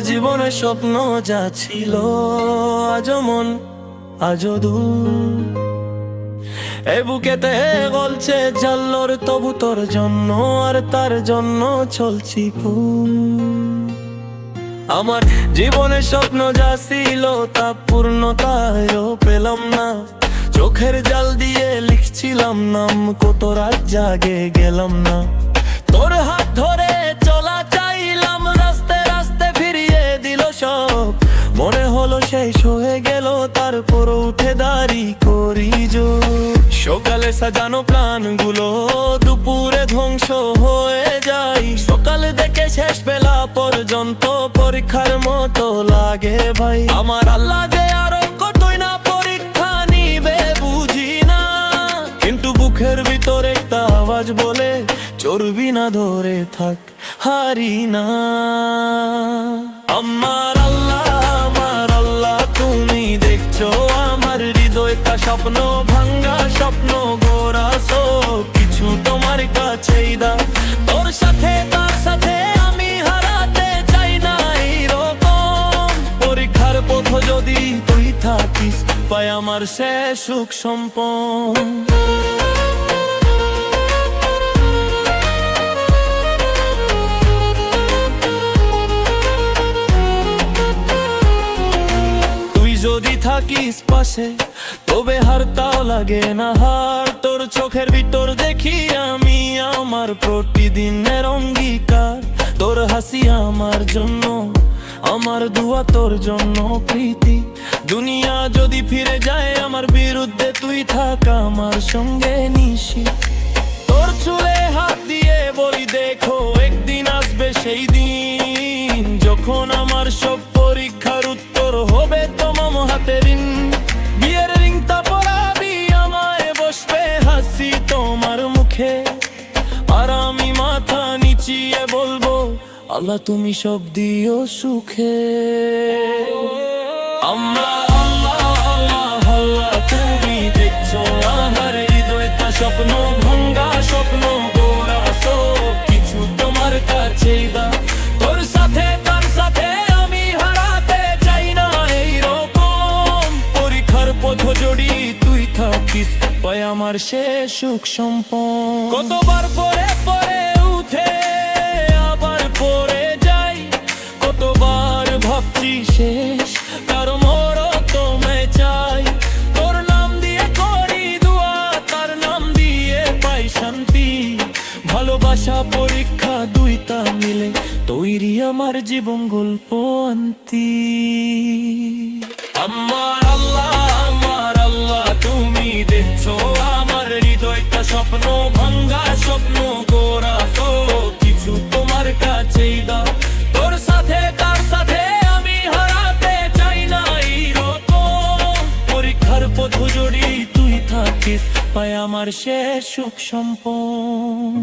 জীবনে স্বপ্ন যা ছিল আজও মন আজও দূর, এ বুকেতে গলছে জাল্লোর তবু তোর জন্য আর তার জন্য চলছি আমার জীবনে স্বপ্ন যা ছিল তা পূর্ণতায়ও পেলাম না, চোখের জাল দিয়ে লিখছিলাম নাম, কত রাত জাগে গেলাম না। তোর হাত ধরে চলা চাইলাম, রাস্তে রাস্তে ফিরিয়ে দিল সব, মনে হলো শেষ হয়ে গেল তারপর উঠে দাঁড়ি করি জোর। সকালে সাজানো প্ল্যানগুলো দুপুরে ধ্বংস হয়ে যায়, সকালে দেখে শেষ বেলা পর্যন্ত পরীক্ষার মতো লাগে ভাই। আমার আল্লাহ যে আরো কতই না পরীক্ষা নিবে বুঝি না, কিন্তু বুকের ভিতরে একটা আওয়াজ বলে চর্বি না ধরে থাক, হারি না। আমার আল্লাহ তুমি দেখছো আমার হৃদয়টা, স্বপ্ন ভাঙ্গা স্বপ্ন গোরা সব কিছু তোমার কাছেই দাও। তোর সাথে তার সাথে আমি হারাতে চাই না এরকম, পরীক্ষার পথ যদি তুই থাকিস পায় আমার শেষ সুখ সম্পদ। যদি থাকিস পাশে তবে হারটাও লাগে না হার, তোর চোখের ভিতর দেখি আমি আমার প্রতিদিনের অঙ্গীকার। তোর হাসি আমার জন্য, আমার দুয়া তোর জন্য প্রীতি, দুনিয়া যদি ফিরে যায় আমার বিরুদ্ধে তুই থাক আমার সঙ্গে নিশি। তোর চুলে হাত দিয়ে বলি দেখো একদিন আসবে সেই দিন, যখন আমার সব পরীক্ষার উত্তর হবে তোমার হাতে ঋণ। বিয়ের রিংটা পরাবি আমায়, বসবে হাসি তোমার মুখে, আর আমি মাথা নিচিয়ে বলবো আল্লাহ তুমি সব দিও সুখে। আল্লাহ তুমি দেখছো আমার হৃদয়টা, স্বপ্ন ভাঙ্গা স্বপ্ন গোরা সব কিছু তোমার কাছেই দাও। তোর সাথে তার সাথে আমি হারাতে চাই না এইরকম, পরীক্ষার পথ জড়ি তুই থাকিস পায় আমার শেষ সুখ সম্পদ। কতবার পরে পরে উঠে আবার পরে যাই, কতবার ভাবছি শেষ কার মর তোমায় চাই। তোর নাম দিয়ে করি দুয়া, তার নাম দিয়ে পাই শান্তি, ভালোবাসা পরীক্ষা দুইটা মিলে তৈরি আমার জীবন গল্প আন্তি। আমার আল্লাহ তুমি দেখছো আমার হৃদয়টা, স্বপ্ন ভাঙ্গা স্বপ্ন গোরা সব কিছু তোমার কাছেই দাও। তোর সাথে তার সাথে আমি হারাতে চাই না এইরকম, পরীক্ষার পথ জড়ি তুই থাকিস পায় আমার শেষ সুখ সম্পদ।